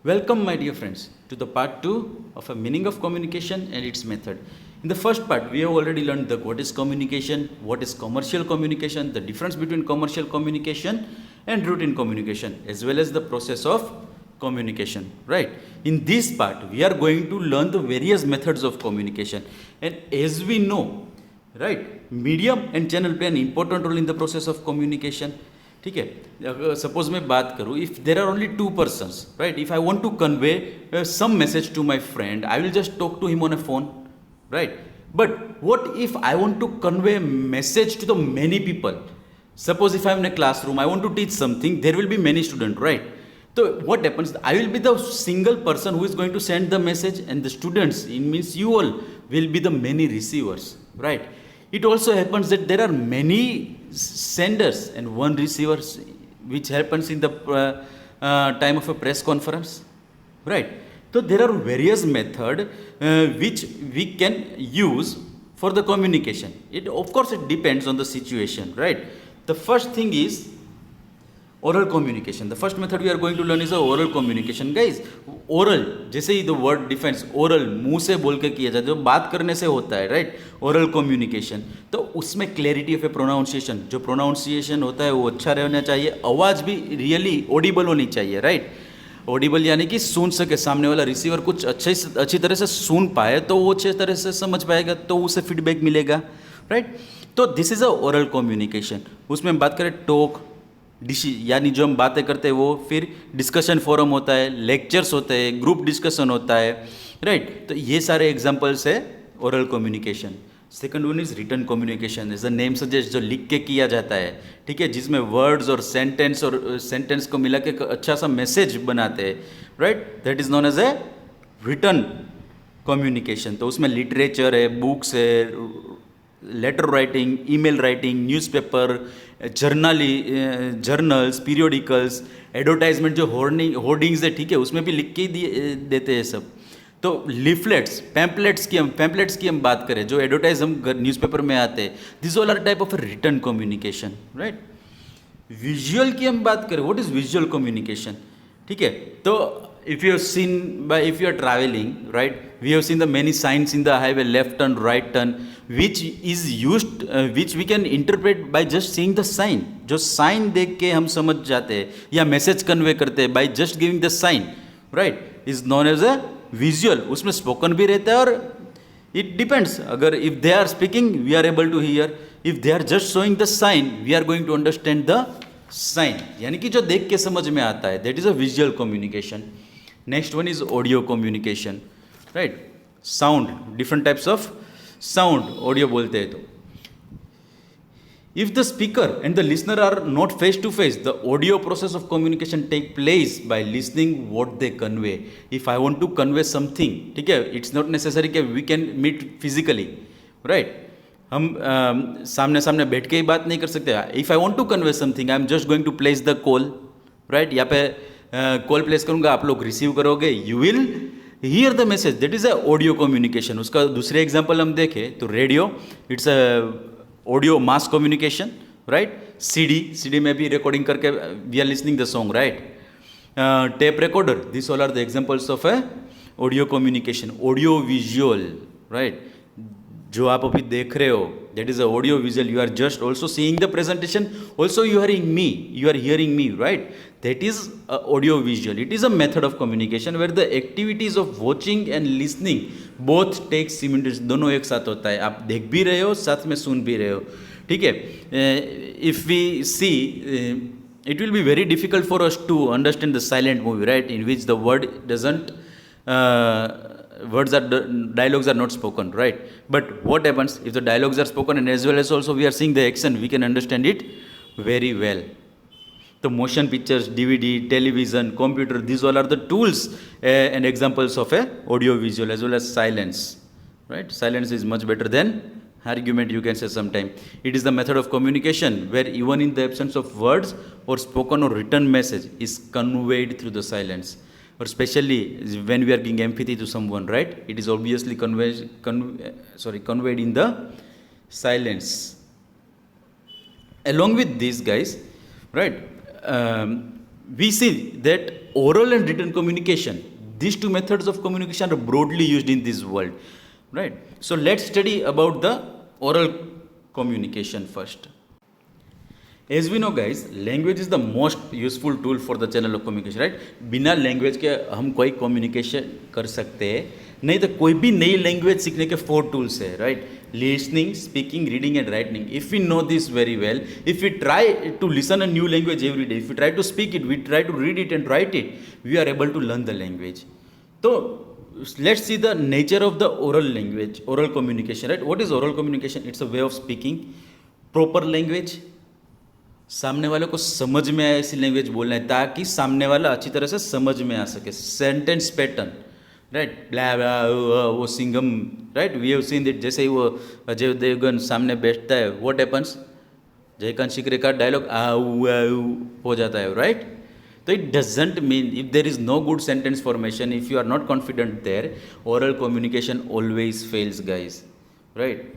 Welcome, my dear friends, to the part 2 of a meaning of communication and its method. In the first part, we have already learned what is communication, what is commercial communication, the difference between commercial communication and routine communication, as well as the process of communication. Right? In this part, we are going to learn the various methods of communication. And as we know, right, medium and channel play an important role in the process of communication. ठीक है, suppose मैं बात करूँ, if there are only two persons, right, if I want to convey some message to my friend, I will just talk to him on a phone, right. But what if I want to convey message to the many people? Suppose if I am in a classroom, I want to teach something, there will be many student, right. So what happens? I will be the single person who is going to send the message, and the students, it means you all, will be the many receivers, right? It also happens that there are many senders and one receivers, which happens in the time of a press conference, right? So there are various methods which we can use for the communication. It, of course, it depends on the situation, right? The first thing is oral communication. The first method we are going to learn is a oral communication. Guys, oral, जैसे ही the word defines, oral, मुंह से बोल के किया जाता है, जो बात करने से होता है, right? Oral communication. तो उसमें clarity of a pronunciation, जो pronunciation होता है वो अच्छा रहना चाहिए, आवाज़ भी really audible होनी चाहिए, right? ऑडिबल यानी कि सुन सके, सामने वाला रिसीवर कुछ अच्छी तरह से सुन पाए तो वो अच्छी तरह से समझ पाएगा, तो उसे फीडबैक मिलेगा, राइट. तो this is a oral communication. उसमें हम बात करें टॉक, यानी जो हम बातें करते हैं वो, फिर डिस्कशन फोरम होता है, लेक्चर्स होते हैं, ग्रुप डिस्कशन होता है, राइट. तो ये सारे एग्जांपल्स है oral communication. Second one is written communication, as the name suggest, जो लिख के किया जाता है, ठीक है, जिसमें वर्ड्स और सेंटेंस को मिला के अच्छा सा मैसेज बनाते हैं, right. That is known as a written communication. तो उसमें लिटरेचर है, बुक्स है, letter writing, email writing, newspaper, journals, periodicals, advertisement, जो होर्डिंग्स है, ठीक है, उसमें भी लिख के ही देते हैं सब. तो लीफलेट्स, पैम्पलेट्स की हम बात करें, जो एडवर्टाइज हम न्यूज़पेपर में आते हैं, this all are type of written communication, right. Visual की हम बात करें, व्हाट इज विजुअल कम्युनिकेशन, ठीक है. तो if you have seen, if you are traveling, right, we have seen the many signs in the highway, left turn, right turn, which is used, which we can interpret by just seeing the sign. जो sign देख के हम समझ जाते हैं या message convey करते हैं by just giving the sign, right, is known as a visual. उसमें स्पोकन भी रहता है, और it depends. अगर if they are speaking, we are able to hear. If they are just showing the sign, we are going to understand the sign. यानी कि जो देख के समझ में आता है, that is a visual communication. Next one is audio communication, right? Sound, different types of sound, audio बोलते हैं. तो if the speaker and the listener are not face to face, the audio process of communication take place by listening what they convey. If I want to convey something, ठीक है, it's not necessary कि we can meet physically, right? हम सामने सामने बैठ के ही बात नहीं कर सकते. If I want to convey something, I am just going to place the call, right? यहाँ पे कॉल प्लेस करूँगा, आप लोग रिसीव करोगे, you will hear the message. That is a audio communication. उसका दूसरे एग्जांपल हम देखें तो radio, it's a audio mass communication, right. CD में भी रिकॉर्डिंग करके we are listening the song, right. Tape recorder, this all are the examples of a audio communication. Audio visual, right, जो आप अभी देख रहे हो, that is a audio visual. You are just also seeing the presentation, also you are hearing me, right? That is a audio visual. It is a method of communication where the activities of watching and listening both take simultaneously. दोनों एक साथ होता है, आप देख भी रहे हो, साथ में सुन भी रहे हो, ठीक है. If we see, it will be very difficult for us to understand the silent movie, right, in which the dialogues are not spoken, right. But what happens if the dialogues are spoken and as well as also we are seeing the action, we can understand it very well. The motion pictures, DVD, television, computer, these all are the tools and examples of a audio visual, as well as silence, right. Silence is much better than argument, you can say sometime. It is the method of communication where even in the absence of words or spoken or written message is conveyed through the silence. Or especially when we are giving empathy to someone, right, it is obviously conveyed in the silence. Along with these guys, right, we see that oral and written communication, these two methods of communication are broadly used in this world, right? So let's study about the oral communication first. As we know guys, language is the most useful tool for the channel of communication, right? बिना language के हम कोई communication कर सकते हैं नहीं, तो कोई भी नई लैंग्वेज सीखने के 4 टूल्स है, right? Listening, speaking, reading and writing. If we know this very well, if we try to listen a new language every day, if we try to speak it, we try to read it and write it, we are able to learn the language. तो let's see the nature of the oral language, oral communication, right? What is oral communication? It's a way of speaking, proper language, सामने वाले को समझ में आए ऐसी language बोलना है ताकि सामने वाला अच्छी तरह से समझ में आ सके. Sentence pattern, right? Blah blah वो Singham, right? We have seen that. जैसे ही वो अजय देवगन सामने बैठता है, व्हाट हैपन्स? जयकांत शिकरे का डायलॉग आऊ हो जाता है, राइट? तो it doesn't mean if there is no good sentence formation, if you are not confident there, oral communication always fails guys, right?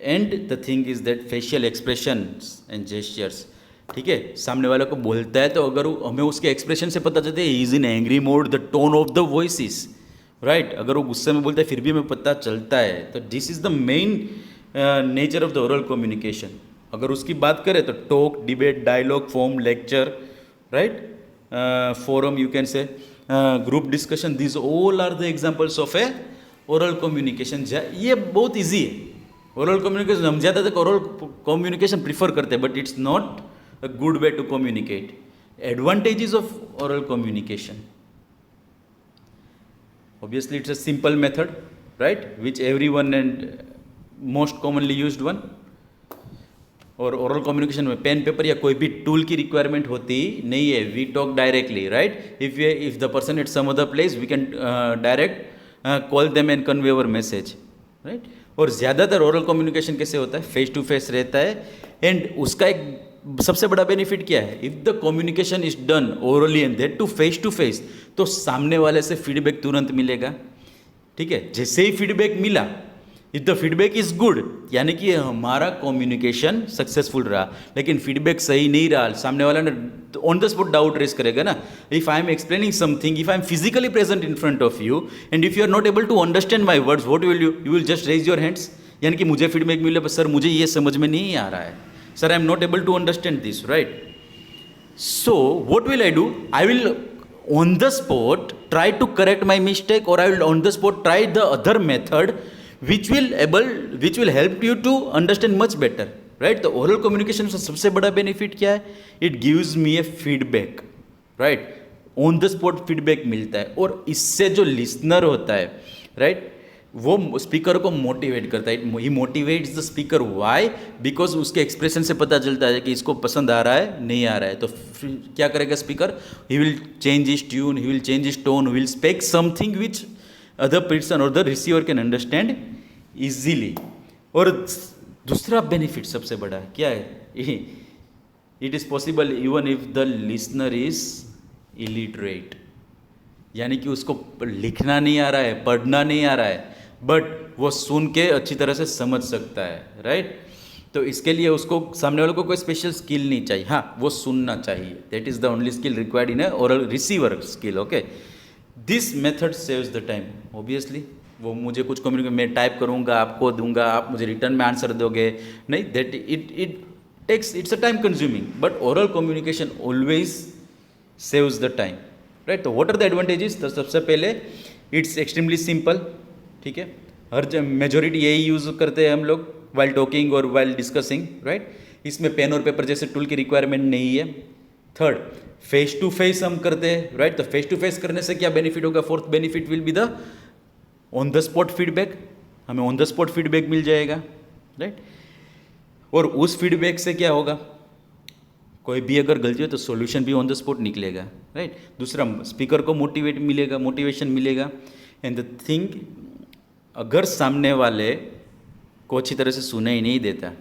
And the thing is that facial expressions and gestures, ठीक है? सामने वाले को बोलता है तो अगर हमें उसके एक्सप्रेशन से पता चलता है he is in angry mode, the tone of the voice is right. अगर वो गुस्से में बोलता है फिर भी हमें पता चलता है. तो this is the main nature of the oral communication. अगर उसकी बात करें तो talk, debate, dialogue, form, lecture, right, forum you can say, group discussion, this all are the examples of a oral communication. ये बहुत ईजी है oral communication. हम ज़्यादातर ओरल कम्युनिकेशन प्रीफर करते हैं, but it's not a good way to communicate. Advantages of oral communication. Obviously, it's a simple method, right? Which everyone and most commonly used one. और oral communication में pen paper या कोई भी tool की requirement होती नहीं है. We talk directly, right? If the person at some other place, we can direct call them and convey our message, right? और ज़्यादातर ओरल कम्युनिकेशन कैसे होता है? फेस टू फेस रहता है. एंड उसका एक सबसे बड़ा बेनिफिट क्या है? If the communication is done orally and that too face, तो सामने वाले से फीडबैक तुरंत मिलेगा, ठीक है? जैसे ही फीडबैक मिला, if the feedback is good, यानी कि हमारा कम्युनिकेशन सक्सेसफुल रहा. लेकिन फीडबैक सही नहीं रहा, सामने वाला ने on the spot doubt raise करेगा ना. If I am explaining something, if I am physically present in front of you and if you are not able to understand my words, what will you will just raise your hands. यानी कि मुझे feedback मिले, बस sir मुझे ये समझ में नहीं आ रहा है, sir I am not able to understand this, right? So what will I do? I will on the spot try to correct my mistake, or I will on the spot try the other method which will help you to understand much better, right? The oral communication का सबसे बड़ा benefit क्या है? It gives me a feedback, right? On the spot feedback मिलता है. और इससे जो listener होता है, right, वो स्पीकर को मोटिवेट करता है. He motivates the speaker. Why? Because उसके एक्सप्रेशन से पता चलता है कि इसको पसंद आ रहा है, नहीं आ रहा है. तो क्या करेगा speaker? He will change his tune, he will change his tone, will speak something which other person और the receiver can understand easily. और दूसरा बेनिफिट सबसे बड़ा क्या है? It is possible even if the listener is illiterate, यानी कि उसको लिखना नहीं आ रहा है, पढ़ना नहीं आ रहा है, बट वो सुन के अच्छी तरह से समझ सकता है, राइट? तो इसके लिए उसको सामने वाले को कोई स्पेशल स्किल नहीं चाहिए. हाँ, वो सुनना चाहिए. That is the only skill required in oral receiver skill. Okay, this method saves the time. Obviously वो मुझे कुछ कम्युनिकेट, मैं टाइप करूँगा, आपको दूंगा, आप मुझे रिटर्न में आंसर दोगे, नहीं. That it takes, it's a time consuming. But oral communication always saves the time, right? तो व्हाट आर द एडवांटेजेस? तो सबसे पहले इट्स एक्सट्रीमली सिंपल, ठीक है? हर मेजोरिटी यही यूज़ करते हैं हम लोग वाइल टॉकिंग और वाइल डिस्कसिंग, राइट? इसमें पेन और पेपर जैसे टूल की रिक्वायरमेंट नहीं है. थर्ड, फेस टू फेस हम करते हैं, राइट? तो फेस टू फेस करने से क्या बेनिफिट होगा? Fourth benefit will be the on the spot feedback. हमें ऑन द स्पॉट फीडबैक मिल जाएगा, राइट? और उस फीडबैक से क्या होगा? कोई भी अगर गलती हो तो सॉल्यूशन भी ऑन द स्पॉट निकलेगा, राइट? दूसरा, स्पीकर को मोटिवेशन मिलेगा. एंड द थिंग, अगर सामने वाले को अच्छी तरह से सुना ही नहीं देता,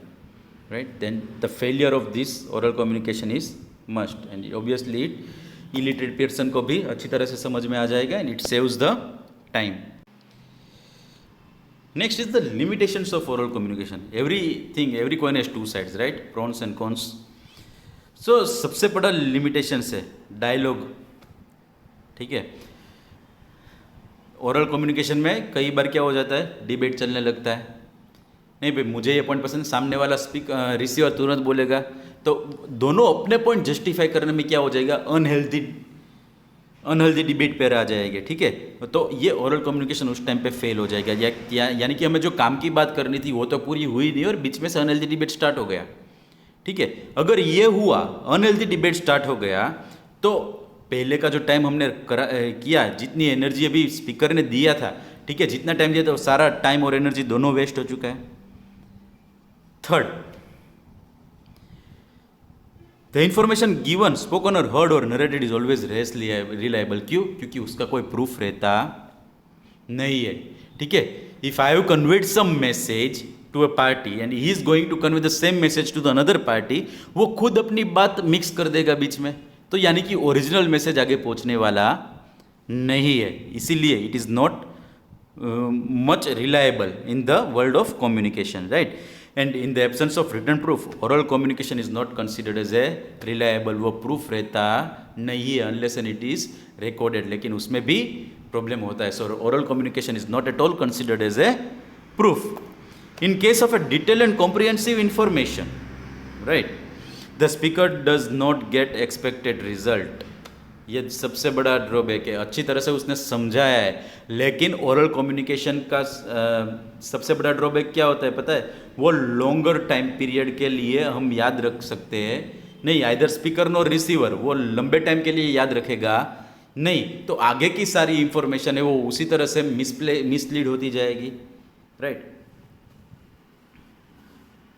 right, then the failure of this oral communication is must. And obviously it illiterate person को भी अच्छी तरह से समझ में आ जाएगा, and it saves the time. Next is the limitations of oral communication. Every coin has two sides, right? Pros and cons. सबसे बड़ा लिमिटेशन है डायलॉग, ठीक है। ओरल कम्युनिकेशन में कई बार क्या हो जाता है, डिबेट चलने लगता है, नहीं भाई मुझे ये पॉइंट पसंद, सामने वाला रिसीवर तुरंत बोलेगा, तो दोनों अपने पॉइंट जस्टिफाई करने में क्या हो जाएगा, अनहेल्दी डिबेट पे आ जाएंगे, ठीक है। तो ये ओरल कम्युनिकेशन उस टाइम पे फेल हो जाएगा, यानी कि हमें जो काम की बात करनी थी वो तो पूरी हुई नहीं और बीच में से अनहेल्दी डिबेट स्टार्ट हो गया, ठीक है। अगर ये हुआ, अनहेल्दी डिबेट स्टार्ट हो गया, तो पहले का जो टाइम हमने किया, जितनी एनर्जी अभी स्पीकर ने दिया था, ठीक है, जितना टाइम दिया था वो सारा टाइम और एनर्जी दोनों वेस्ट हो चुका है। Third, the information given, spoken और हर्ड और नरेटेड इज ऑलवेज रिलायबल। क्यों? क्योंकि उसका कोई प्रूफ रहता नहीं है, ठीक है। If I have conveyed some message to a party and he is going to convey the same message to the another party, वो खुद अपनी बात मिक्स कर देगा बीच में, तो यानी कि ओरिजिनल मैसेज आगे पहुंचने वाला नहीं है, इसीलिए it is not much reliable in the world of communication, right. And in the absence of written proof, oral communication is not considered as a reliable, वो प्रूफ रहता नहीं है unless and it is recorded, लेकिन उसमें भी problem होता है। So oral communication is not at all considered as a proof. In case of a detail and comprehensive information, right, the speaker does not gate expected result. ये सबसे बड़ा drawback है, अच्छी तरह से उसने समझाया है, लेकिन ओरल कम्युनिकेशन का सबसे बड़ा ड्रॉबैक क्या होता है पता है, वो लॉन्गर टाइम पीरियड के लिए हम याद रख सकते हैं नहीं, आइदर स्पीकर नो रिसीवर, वो लंबे टाइम के लिए याद रखेगा नहीं, तो आगे की सारी इंफॉर्मेशन है वो उसी तरह से मिसलीड होती जाएगी, राइट।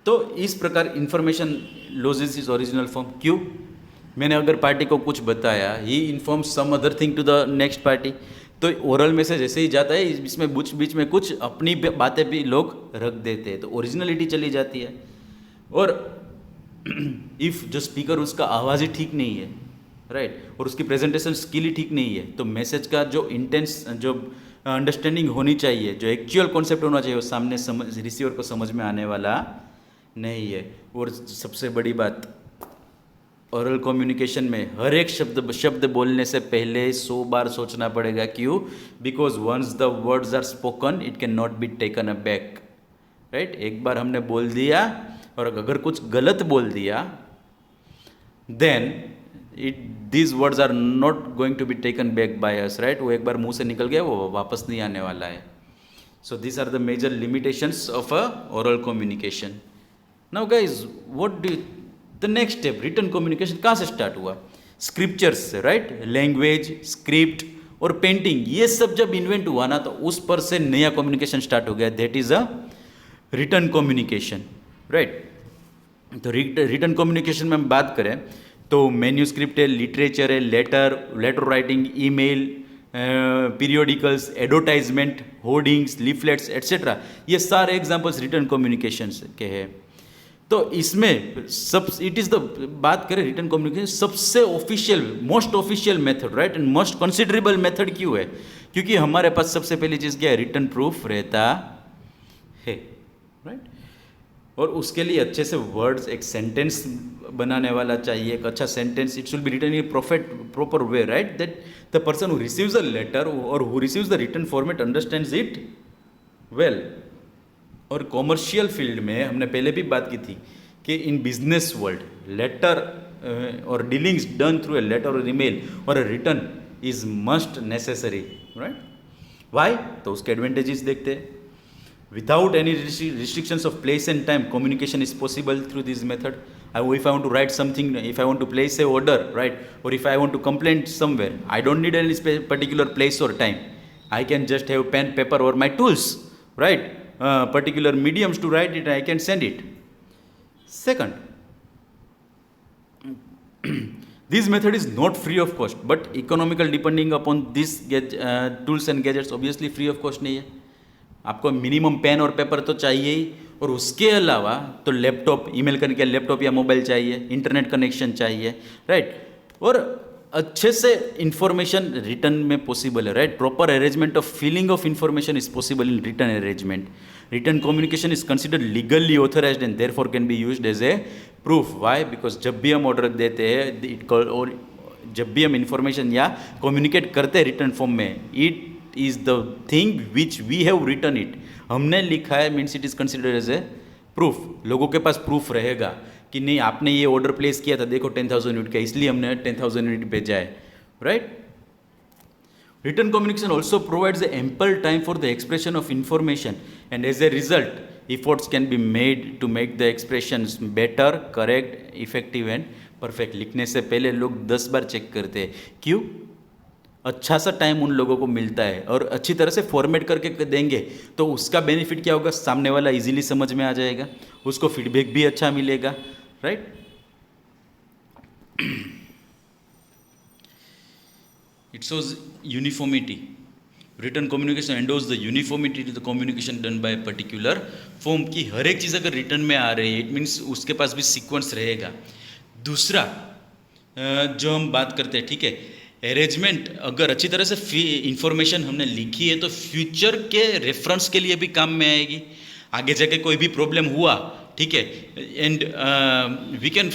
तो इस प्रकार information losses is original form. क्यों? मैंने अगर पार्टी को कुछ बताया, he inform some other thing to the next party, तो ओरल मैसेज ऐसे ही जाता है, इसमें बीच में कुछ अपनी बातें भी लोग रख देते हैं, तो ओरिजिनलिटी चली जाती है। और इफ़ जो स्पीकर उसका आवाज़ ही ठीक नहीं है, राइट, और उसकी प्रेजेंटेशन स्किल ही ठीक नहीं है, तो मैसेज का जो इंटेंस जो अंडरस्टैंडिंग होनी चाहिए, जो एक्चुअल कॉन्सेप्ट होना चाहिए, वो सामने रिसीवर को समझ में आने वाला नहीं है। और सबसे बड़ी बात, ओरल कम्युनिकेशन में हर एक शब्द बोलने से पहले 100 बार सोचना पड़ेगा। क्यों? Because once the words are spoken it can not be taken a back, right. एक बार हमने बोल दिया और अगर कुछ गलत बोल दिया, then these words are not going to be taken back by us, right। वो एक बार मुंह से निकल गया, वो वापस नहीं आने वाला है। So these are the major limitations of a oral communication. Now guys, what do you, the next step, written communication कहाँ से स्टार्ट हुआ? स्क्रिप्चर्स से, राइट। लैंग्वेज, स्क्रिप्ट और पेंटिंग, ये सब जब इन्वेंट हुआ ना, तो उस पर से नया कम्युनिकेशन स्टार्ट हो गया, that is a written communication, right. तो रिटन कम्युनिकेशन में हम बात करें तो मैन्यूस्क्रिप्ट है, लिटरेचर है, letter writing, email, periodicals, advertisement, hoardings, leaflets etcetera, ये सारे एग्जांपल्स रिटन कम्युनिकेशन के हैं। तो इसमें सब इट इज़ द बात करें रिटन कम्युनिकेशन सबसे official, most official method, right, and most considerable method क्यों है? क्योंकि हमारे पास सबसे पहली चीज़ क्या है, रिटन प्रूफ रहता है, राइट। और उसके लिए अच्छे से वर्ड्स, एक सेंटेंस बनाने वाला चाहिए, एक अच्छा sentence, it should be written in proper way, right, that the person who receives a letter और who receives the written format understands it well. और कॉमर्शियल फील्ड में हमने पहले भी बात की थी कि इन बिजनेस वर्ल्ड लेटर और dealings done through a letter और ईमेल और a written is must necessary, right. Why? तो उसके एडवांटेजेस देखते हैं। Without any restrictions of place and time, communication is possible through this method. If I want to write something, if I want to place a order, right, or if I want to complain somewhere, I don't need any particular place or time. I can just have pen, paper, or my tools, right, particular mediums to write it, I can send it. Second, this method is not free of cost, but economical depending upon these tools and gadgets. Obviously free of cost नहीं है, आपको minimum pen और paper तो चाहिए ही, और उसके अलावा तो लैपटॉप, ईमेल करने के लैपटॉप या मोबाइल चाहिए, इंटरनेट कनेक्शन चाहिए, राइट। और अच्छे से इंफॉर्मेशन रिटर्न में पॉसिबल है, right. Proper arrangement of feeling of information is possible in written arrangement. Written communication is considered legally authorised and therefore can be used as a proof. Why? Because जब भी हम order देते हैं it call, और जब भी हम information या कम्युनिकेट करते हैं रिटर्न फॉर्म में, it is the thing which we have written it. हमने लिखा है means it is considered as a proof. लोगों के पास प्रूफ रहेगा कि नहीं आपने ये ऑर्डर प्लेस किया था, देखो 10,000 यूनिट का, इसलिए हमने 10,000 यूनिट भेजा है. Right. Written communication also provides a ample time for the expression of information, and as a result, efforts can be made to make the expressions better, correct, effective and perfect. लिखने से पहले लोग 10 बार check करते हैं. क्यों? अच्छा सा time उन लोगों को मिलता है, और अच्छी तरह से फॉर्मेट करके देंगे तो उसका बेनिफिट क्या होगा, सामने वाला इजीली समझ में आ जाएगा, उसको फीडबैक भी अच्छा मिलेगा. Right. It shows uniformity. Written communication endows the uniformity to the communication done by a particular form. की हर एक चीज़ अगर रिटर्न में आ रही है, इट मीन्स उसके पास भी सीक्वेंस रहेगा. दूसरा जो हम बात करते हैं, ठीक है, अरेंजमेंट अगर अच्छी तरह से इंफॉर्मेशन हमने लिखी है तो फ्यूचर के रेफरेंस के लिए भी काम में आएगी. आगे जाके कोई भी प्रॉब्लम हुआ, ठीक है, एंड वी कैन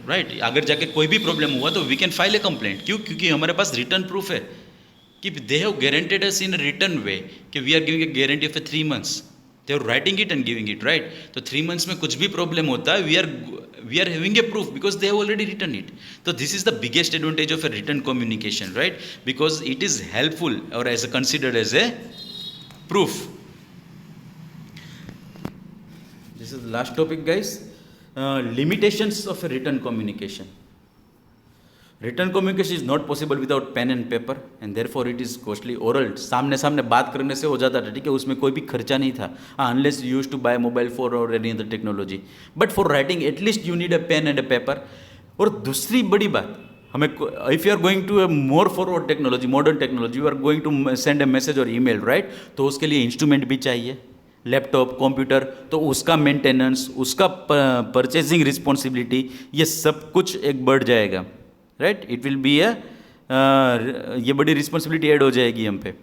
राइट, अगर जाके कोई भी प्रॉब्लम हुआ तो we can file a complaint. क्यों? क्योंकि हमारे पास रिटर्न प्रूफ है कि they have guaranteed us in written way कि we are giving a guarantee of 3 months. They are writing it and giving it. Right. तो 3 months में कुछ भी प्रॉब्लम होता है, we are having a proof because they have already written it. तो this is the biggest advantage of a return communication. Right. Because it is helpful और as considered as a proof. This is the last topic, guys. Limitations of a written communication. Written communication is not possible without pen and paper, and therefore it is costly. Oral, सामने सामने बात करने से हो जाता था, ठीक है, उसमें कोई भी खर्चा नहीं था, unless you used to buy mobile phone or any other technology. But for writing, at least you need a pen and a paper. और दूसरी बड़ी बात, हमें if you are going to a more forward technology, modern technology, you are going to send a message or email, right? तो उसके लिए instrument भी चाहिए, लैपटॉप, कंप्यूटर, तो उसका मेंटेनेंस, उसका परचेजिंग रिस्पॉन्सिबिलिटी, ये सब कुछ एक बढ़ जाएगा. राइट. इट विल बी ये बड़ी रिस्पॉन्सिबिलिटी ऐड हो जाएगी हम पे.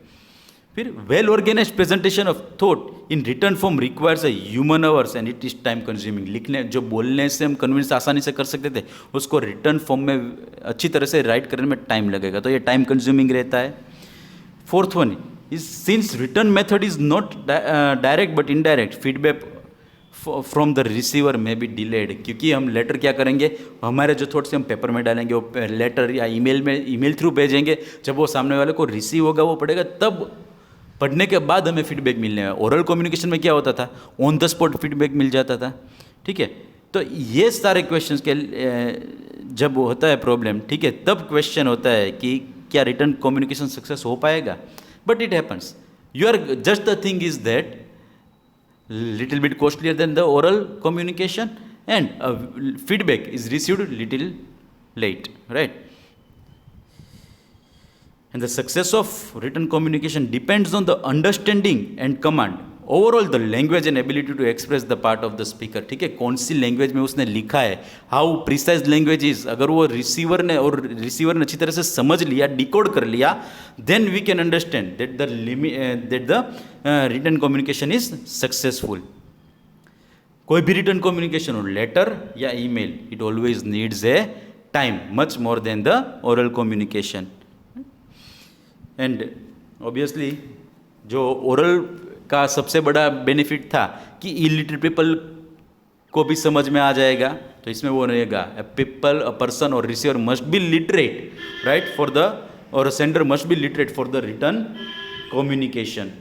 फिर well organise presentation of thought in written form requires a human hours and it is time consuming. लिखने, जो बोलने से हम कन्विंस आसानी से कर सकते थे, उसको रिटर्न फॉर्म में अच्छी तरह से राइट करने में टाइम लगेगा, तो ये टाइम कंज्यूमिंग रहता है. Fourth one is since written method is not direct but indirect, feedback from the receiver may be delayed. क्योंकि हम लेटर क्या करेंगे, हमारे जो थॉट्स हम पेपर में डालेंगे, वो लेटर या ईमेल थ्रू भेजेंगे, जब वो सामने वाले को रिसीव होगा, वो पढ़ेगा, तब पढ़ने के बाद हमें फीडबैक मिलने है. ओरल कम्युनिकेशन में क्या होता था, ऑन द स्पॉट फीडबैक मिल जाता था. ठीक है. तो ये सारे क्वेश्चंस के जब होता है प्रॉब्लम, ठीक है, तब क्वेश्चन होता है कि क्या रिटर्न कम्युनिकेशन सक्सेस हो पाएगा. But it happens. You are just the thing is that little bit costlier than the oral communication, and feedback is received little late, right? And the success of written communication depends on the understanding and command. Overall the language and ability to express the part of the speaker. ठीक है, कौन सी language में उसने लिखा है, how precise language is. अगर वो receiver ने अच्छी तरह से समझ लिया, डिकोड कर लिया, then we can understand that the written communication is successful. कोई भी रिटन कम्युनिकेशन हो, लेटर या email, it always needs a time much more than the oral communication. And obviously जो ओरल का सबसे बड़ा बेनिफिट था कि इलिटरेट पीपल को भी समझ में आ जाएगा, तो इसमें वो रहेगा अ पर्सन और receiver must be literate, right, for the, और sender must be literate for the written communication.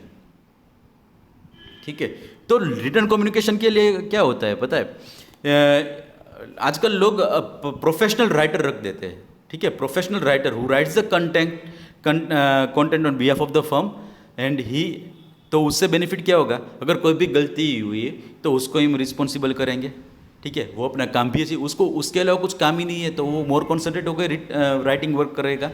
ठीक है. तो रिटर्न कम्युनिकेशन के लिए क्या होता है पता है, आजकल लोग प्रोफेशनल राइटर रख देते हैं. ठीक है, professional writer who rights the content on behalf of the firm, and he, तो उससे बेनिफिट क्या होगा, अगर कोई भी गलती हुई है तो उसको ही हम रिस्पॉन्सिबल करेंगे. ठीक है, वो अपना काम भी, उसको उसके अलावा कुछ काम ही नहीं है, तो वो मोर कॉन्सेंट्रेट होकर राइटिंग वर्क करेगा.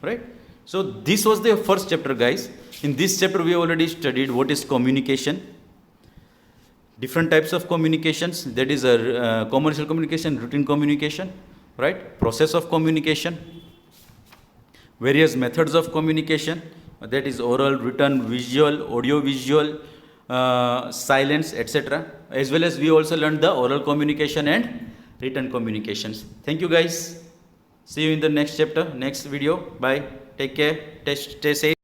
Right. So this was the first chapter guys. In this chapter we already studied what is communication, different types of communications, that is commercial communication, routine communication, right, process of communication, various methods of communication, that is oral, written, visual, audio visual, silence, etc. As well as we also learned the oral communication and written communications. Thank you guys. See you in the next chapter, next video. Bye. Take care. Stay safe.